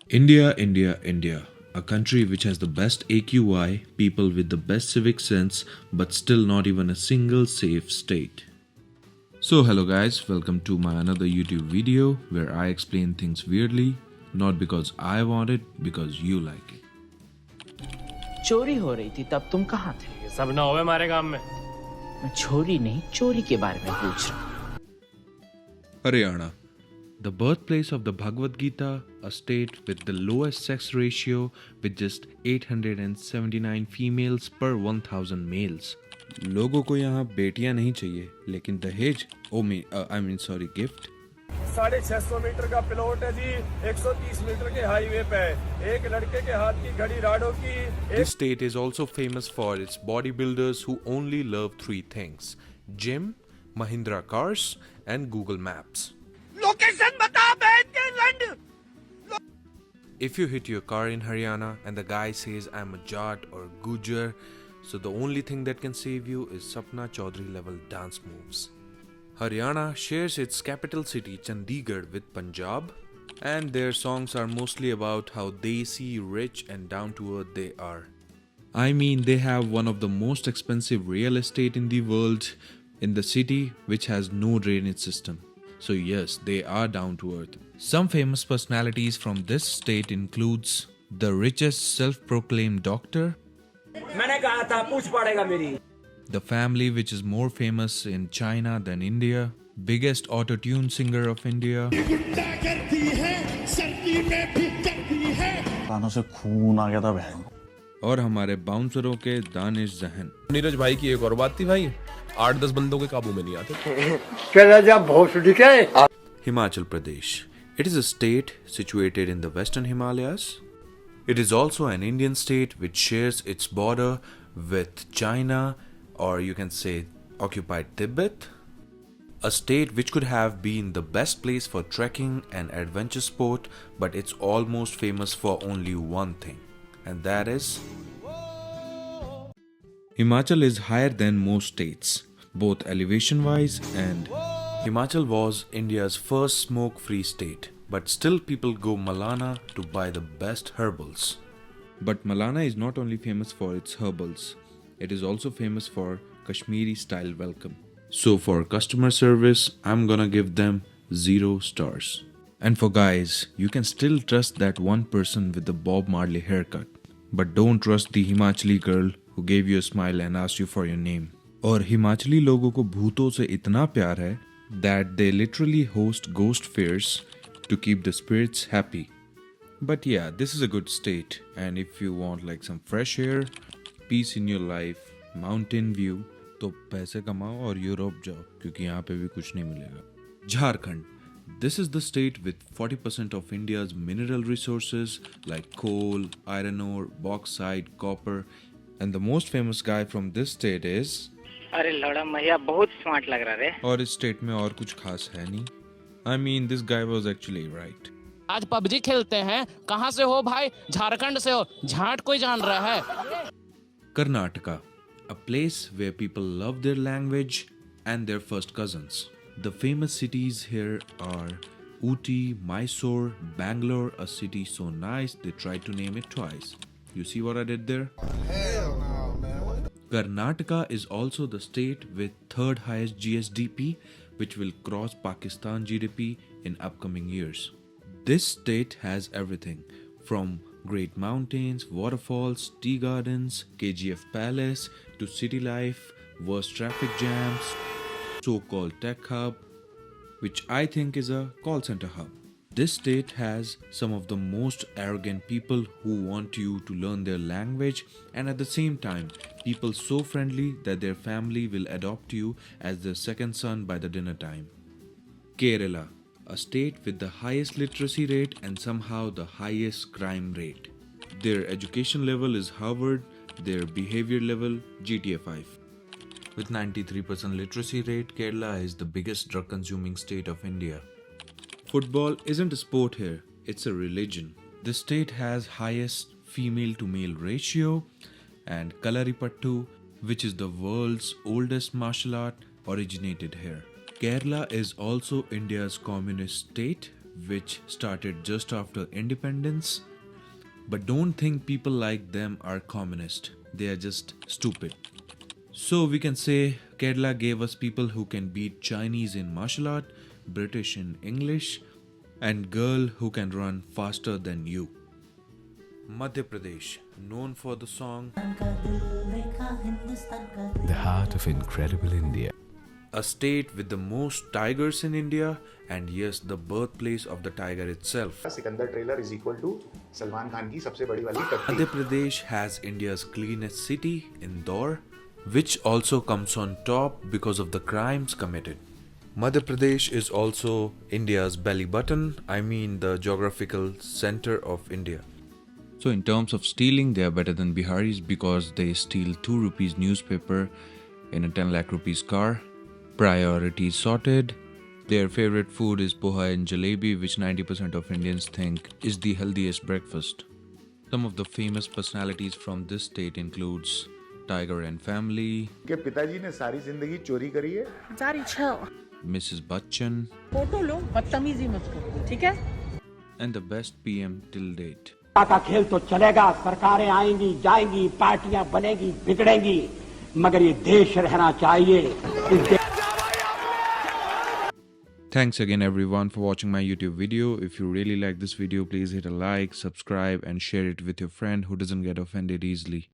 India, India, India. A country which has the best AQI, people with the best civic sense, but still not even a single safe state. So, hello guys, welcome to my another YouTube video where I explain things weirdly, not because I want it, because you like it. चोरी हो रही थी तब तुम कहाँ थे? ये सब ना होवे हमारे काम में। मैं छोरी नहीं चोरी के बारे में पूछ रहा हूँ। Haryana, the birthplace of the Bhagavad Gita, a state with the lowest sex ratio with just 879 females per 1000 males. लोगों को यहाँ बेटियां नहीं चाहिए लेकिन दहेज सॉरी गिफ्ट 650 मीटर का प्लॉट है जी, 130 मीटर के हाईवे पे एक लड़के के हाथ की घड़ी राडो की। This state is also famous for its bodybuilders who only love three things: gym, Mahindra cars, and Google Maps. Location बता बैठ के लंड। If you hit your car in Haryana and the guy says I'm a Jat or Gujar, so the only thing that can save you is Sapna Chaudhary level dance moves. Haryana shares its capital city Chandigarh with Punjab, and their songs are mostly about how desi, rich and down to earth they are. I mean, they have one of the most expensive real estate in the world in the city which has no drainage system. So yes, they are down to earth. Some famous personalities from this state includes the richest self-proclaimed doctor, मैंने कहा था पूछ पड़ेगा मेरी। the family which is more famous in China than India, biggest auto-tune singer of India, कानों से खून आ गया था बहन। और हमारे बाउंसरों के दानिश जहन. नीरज भाई की एक और बात थी भाई, 8-10 बंदों के काबू में नहीं आते। चला जा भोसड़ी के। Himachal Pradesh. It is a state situated in the western Himalayas. It is also an Indian state which shares its border with China, or you can say occupied Tibet. A state which could have been the best place for trekking and adventure sport, but it's almost famous for only one thing, and that is Himachal is higher than most states, both elevation wise, and Himachal was India's first smoke free state, but still people go Malana to buy the best herbals. But Malana is not only famous for its herbals, it is also famous for Kashmiri style welcome. So for customer service, I'm gonna give them 0 stars. And for guys, you can still trust that one person with the Bob Marley haircut, but don't trust the Himachali girl who gave you a smile and asked you for your name. और हिमाचली लोगों को भूतों से इतना प्यार है that they literally host ghost fairs to keep the spirits happy. But yeah, this is a good state, and if you want like some fresh air, peace in your life, mountain view, तो पैसे कमाओ और Europe जाओ क्योंकि यहाँ पे भी कुछ नहीं मिलेगा. Jharkhand. This is the state with 40% of India's mineral resources like coal, iron ore, bauxite, copper, and the most famous guy from this state is. अरे लड़ा मैया बहुत स्मार्ट लग रहा रे। और इस स्टेट में और कुछ खास है नहीं. I mean, this guy was actually right. आज पबजी खेलते हैं। कहाँ से हो भाई? झारखंड से हो? झाट कोई जान रहा है? Karnataka, a place where people love their language and their first cousins. The famous cities here are Ooty, Mysore, Bangalore, a city so nice they tried to name it twice. You see what I did there? Karnataka is also the state with third highest GSDP, which will cross Pakistan GDP in upcoming years. This state has everything from great mountains, waterfalls, tea gardens, KGF Palace, to city life, worst traffic jams, so-called tech hub, which I think is a call center hub. This state has some of the most arrogant people who want you to learn their language, and at the same time, people so friendly that their family will adopt you as their second son by the dinner time. Kerala, a state with the highest literacy rate and somehow the highest crime rate. Their education level is Harvard, their behavior level GTA 5. With 93% literacy rate, Kerala is the biggest drug consuming state of India. Football isn't a sport here, it's a religion. The state has highest female to male ratio, and Kalaripattu, which is the world's oldest martial art, originated here. Kerala is also India's communist state which started just after independence. But don't think people like them are communist. They are just stupid. So we can say Kerala gave us people who can beat Chinese in martial art, British in English, and girl who can run faster than you. Madhya Pradesh, known for the song The heart of incredible India. a state with the most tigers in India, and yes, the birthplace of the tiger itself. Sikandar trailer is equal to Salman Khan की सबसे बड़ी वाली टट्टी. Madhya Pradesh has India's cleanest city, Indore, which also comes on top because of the crimes committed. Madhya Pradesh is also India's belly button, I mean the geographical center of India. So in terms of stealing, they are better than Biharis because they steal 2 rupees newspaper in a 10 lakh rupees car. Priorities sorted. Their favorite food is poha and jalebi, which 90% of Indians think is the healthiest breakfast. Some of the famous personalities from this state includes Tiger and Family, के पिताजी ने सारी जिंदगी चोरी करी है. Mrs. Bachchan, photo लो, बदतमीजी मत करो, ठीक है? and the best PM till date. का खेल तो चलेगा, सरकारें आएंगी जाएंगी, पार्टियां बनेगी बिगड़ेंगी, मगर ये देश रहना चाहिए. Thanks again everyone for watching my YouTube video. If you really like this video, please hit a like, subscribe and share it with your friend who doesn't get offended easily.